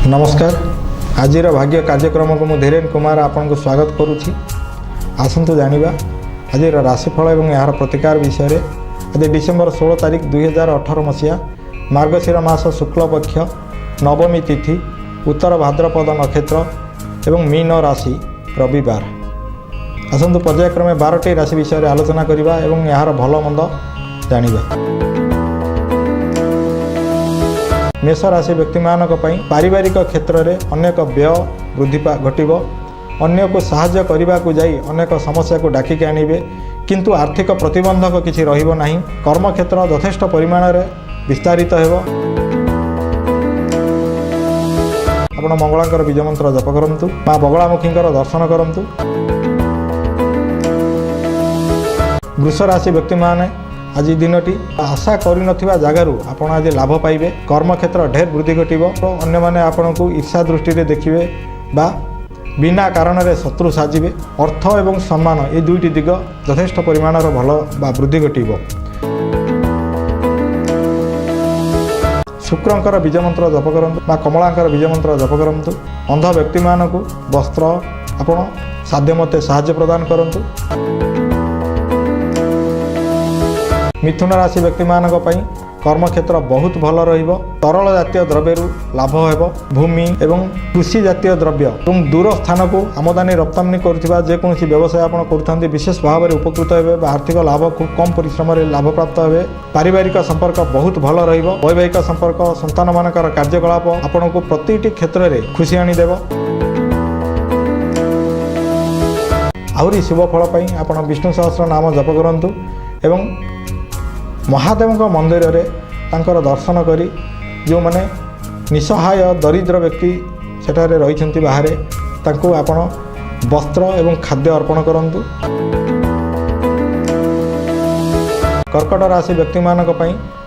नमस्कार। आज भाग्य कार्यक्रम को मुझे धीरेन कुमार आपन को स्वागत करुच्ची। आसतु जानिबा आज राशिफल और यार प्रतिकार विषय में। आज डिसेम्बर 16 तारीख 2018 मसीहा मार्गशीर मास शुक्ल पक्ष नवमी तिथि उत्तर भाद्रपद नक्षत्र एवं मीन राशि रविवार। आसतु पर्यायक्रमे 12टी राशि विषय में आलोचना करवा एवं यार भल मंद जानिबा। मेष राशि व्यक्ति मानक पारिवारिक क्षेत्र में अनेक व्यय वृद्धि घटव। अन्य को साहाय्य करने को जाई अनेक समस्या को डाकिक आणवे, किंतु आर्थिक प्रतिबंधक किसी रहिबो नाही। कर्म क्षेत्र यथेष्ट परिमाण में विस्तारित हेबो। आपण मंगलांकर बीज मंत्र जप करंतु, मां बगलामुखींकर दर्शन करंतु। वृष राशि व्यक्ति माने आज दिनटी आशा कर जगार आपड़ आज लाभ पाइबे। कर्म क्षेत्र ढेर वृद्धि घटव। अन्य माने आपण को ईर्षा दृष्टि देखिए बा बिना कारण रे शत्रु साजिबे। अर्थ एवं सम्मान ये दुईटी दिग यथेष्ट परिमाण भल बा वृद्धि घटव। शुक्रंकर बीज मंत्र जप करंतु, बा कमलांकर बीज मंत्र जप करंतु। अंध व्यक्ति मानक वस्त्र आपण साध्य मते साहाय्य प्रदान करंतु। मिथुन राशि व्यक्ति मानक कर्म क्षेत्र बहुत भल रहिबो। तरल जातीय द्रव्य लाभ हेबो। भूमि एवं कृषि जातीय द्रव्य एवं दूर स्थान को आमदानी रप्तानी करुवा जेकोसी व्यवसाय आपण करुथांती विशेष भाव में उपकृत हेबे। आर्थिक लाभ खूब कम परिश्रम में लाभ प्राप्त हेबे। पारिवारिक संपर्क बहुत भल रहिबो। वैवाहिक संपर्क संतान मानकर कार्यकलाप आपण को प्रतिटी क्षेत्र में खुशी आनी देबो। आहुरी शुभ फल पाई आपण विष्णु सहस्र नाम जप करंतु एवं महादेव मंदिर रे तांकर दर्शन करी जो माने निसहाय दरिद्र व्यक्ति सेठारे रही बाहर तांको आपण वस्त्र एवं खाद्य अर्पण करंतु। कर्कट राशि व्यक्ति मानक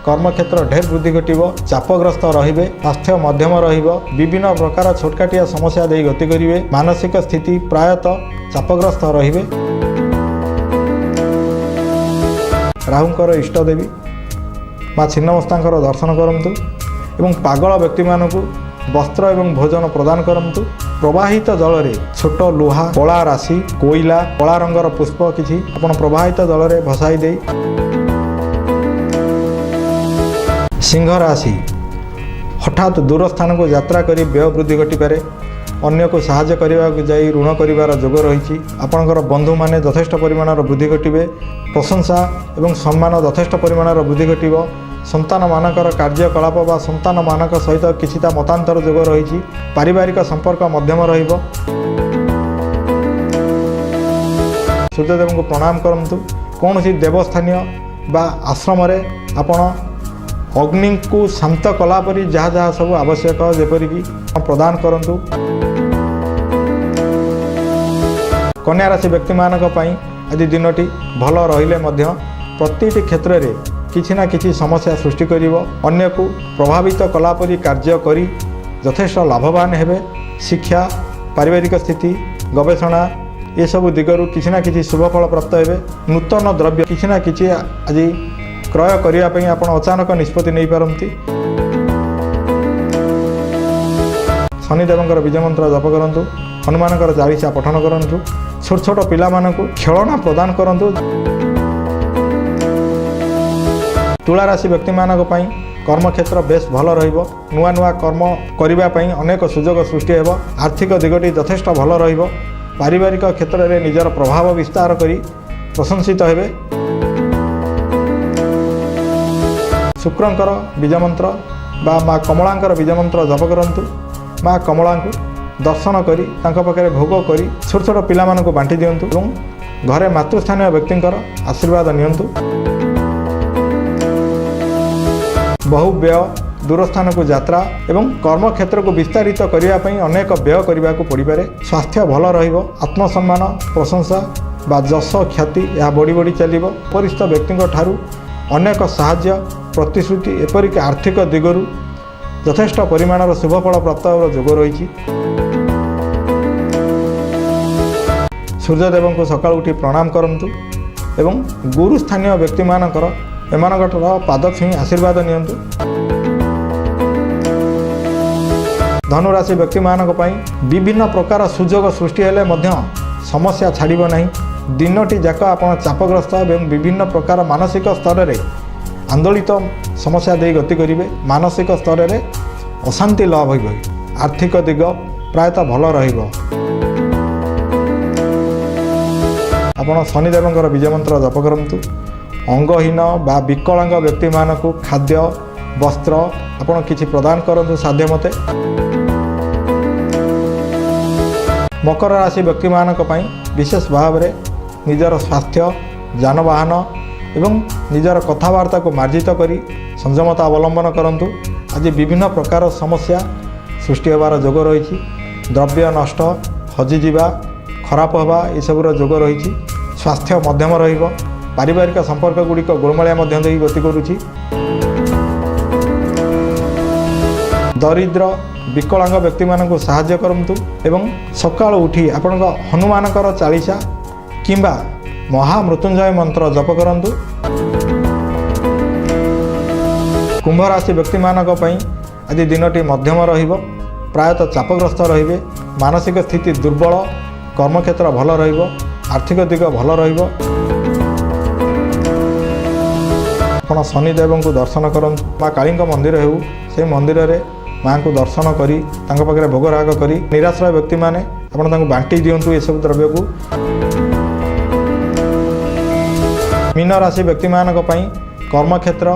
कर्म क्षेत्र ढेर वृद्धि घटव। चापग्रस्त रहिबे। स्वास्थ्य मध्यम रहिबो। विभिन्न प्रकार छोटकाटिया समस्या दे गति करिवे। मानसिक स्थिति प्रायतः चापग्रस्त रहिबे। राहुंकर इष्टदेवी माँ छिन्नमस्तांकर दर्शन करंतु एवं पागल व्यक्ति मानक वस्त्र एवं भोजन प्रदान करंतु। प्रवाहित जल रे छोट लुहा कला राशि कोईला कला रंगर पुष्प किछि आपण प्रवाहित जल रे भसाई दे। सिंह राशि हठात दूर स्थान को यात्रा करी व्यय वृद्धि घटी पारे। अन्य को साहाय्य करने को जाई ऋण करिवार जोग रही। आपणकर बंधु माने यथेष्ट परिमाण वृद्धि घटवे। प्रशंसा एवं सम्मान यथेष्ट परिमाण वृद्धि घटव। संतान मानकर कार्यकलाप बा संतान मानक सहित किछिटा मतांतर जोग रही। पारिवारिक संपर्क मध्यम रहिबो। सूर्यदेव को प्रणाम करंतु। कौन सी देवस्थानीय बा आश्रम रे आपण अग्नि को शांत कला परी जहाँ जहाँ सब आवश्यक जेपरिक प्रदान करंतु। कन्या राशि व्यक्ति मानक आज दिनटी भल रहिले मध्य प्रतिटी क्षेत्र में किछि ना किछि समस्या सृष्टि करिवो। अन्य को प्रभावित कला परी कार्य करी यथेष्ट लाभवान हेबे। शिक्षा पारिवारिक स्थिति गवेषणा ये सब दिगरु किछि ना किछि शुभ फल प्राप्त हेबे। नूतन द्रव्य किछि ना किछि आज क्रय करिया पई आपण अचानक निष्पत्ति नहीं पारंती। शनिदेवंकर बीज मंत्र जप करंतु। हनुमानकर चालीसा पठन करंतु। छोट छोट पिला मानकु खेलना प्रदान करंतु। तुला राशि व्यक्ति मानक कर्म क्षेत्र बेस भल रहिबो। नुआ नुआ कर्म करिबा पई अनेक सुजोग सृष्टि हेबो। आर्थिक दिगटी यथेष्ट भल रहिबो। पारिवारिक क्षेत्र में निजर प्रभाव विस्तार करी प्रशंसित हेबे। शुक्रंकर बीज मंत्र बा माँ कमलांकर बीज मंत्र जप करंतु। माँ कमला को दर्शन करी तांको पाखरे भोग करी छोट छोट पिला मानकु बांटी दियंतु एवं घरे मातृस्थानीय व्यक्तिंकर आशीर्वाद नियंतु। बहु व्यय दूर स्थान को यात्रा एवं कर्म क्षेत्र को विस्तारित करने अनेक व्यय करने को पड़ पारे। स्वास्थ्य भल रहिबो। आत्मसम्मान प्रशंसा बा जश ख्याति यह बढ़ी बढ़ी चलिबो। परिस्थ व्यक्तिंक ठारू अनेक साहाय्य प्रतिश्रुति एपरिक आर्थिक दिगरु यथेष्ट परिमाणर शुभ फल प्राप्त होवार जोग रही। सूर्यदेव को सकाळ उठी प्रणाम करंतु एवं गुरु स्थानीय व्यक्ति मानकर एमानकर पाद छुई आशीर्वाद नियंतु। धनु राशि व्यक्ति मानक पई विभिन्न प्रकार सुजोग सृष्टि हेले मध्य समस्या छाड़िब नहीं। दिनटी जाक आपण चापग्रस्त एवं विभिन्न प्रकार मानसिक स्तर में आंदोलित समस्या दे गति करेंगे। मानसिक स्तर में अशांति लाभ हो। आर्थिक दिग प्रायतः भल रहिबो। आपण शनिदेवंकर विजय मंत्र जप करंतु। अंगहीन बा विकलांग व्यक्ति मानक खाद्य वस्त्र आपण किछि प्रदान करंतु साध्य मते। मकर राशि व्यक्ति मानक पई विशेष भाव में निजर स्वास्थ्य जानवाहन एवं निजर कथबार्ता को मार्जित करी संयमता अवलंबन करंतु। आज विभिन्न प्रकार समस्या सृष्टि होबार जोग रही। द्रव्य नष्ट हजिजा खराब हवा यबूर जोग रही। स्वास्थ्य मध्यम रहिबो। पारिवारिक संपर्क गुड़िक गोलमालिया मध्य देई गति करुछि। दरिद्र विकलांग व्यक्ति मानक साहाय्य करंतु एवं सकाळ उठी आपण हनुमानकर चालीसा किंबा महामृत्युंजय मंत्र जप करंतु। कुंभ राशि व्यक्ति मानक पई आज दिनटी मध्यम रहिबो। प्रायतः चापग्रस्त रहिबे। मानसिक स्थिति दुर्बल। कर्मक्षेत्र भल रहिबो। आर्थिक दिग भल रहिबो। आपण शनिदेव को दर्शन करंतु। माँ काली मंदिर हेउ से मंदिर रे माँ को दर्शन करी तांको पाखरे भोगराग करी निराश्रय व्यक्ति माने आपण तांको बांटी दियंतु ए सब द्रव्य को। मीन राशि व्यक्ति मानक पई कर्मक्षेत्र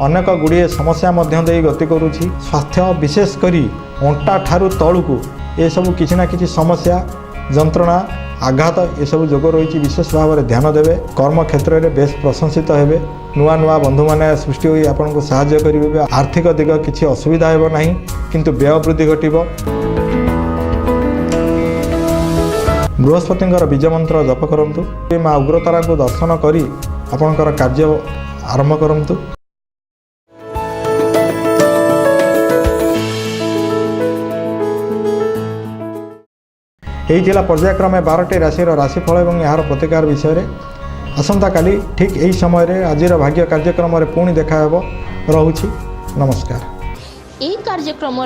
अनेक गुड़िए समस्या मध्य देई गति करुछि। स्वास्थ्य विशेष करी अंटा ठारू तळुकु ए सब किछि ना किछि समस्या जंत्रणा आघात ये सब जोग रही। विशेष भाव में ध्यान देवे। कर्म क्षेत्र में बेस प्रशंसित हेबे। नुआ नुआ बंधु मैंने सृष्टि होई आपन को सहाय्य करिवे। आर्थिक दिग किछि असुविधा हेबो नाही किंतु व्यय वृद्धि घटिबो। बृहस्पतिंकर बीज मंत्र जप करंतु। माँ उग्रतारा को दर्शन करी आपनकर कार्य आरंभ करंतु। यही पर्यायक्रमे 12टी राशि राशिफल और यार प्रतिकार विषय में आसंता काली ठीक यही समय आज भाग्य कार्यक्रम पुणी देखा रहुछि। नमस्कार। यह कार्यक्रम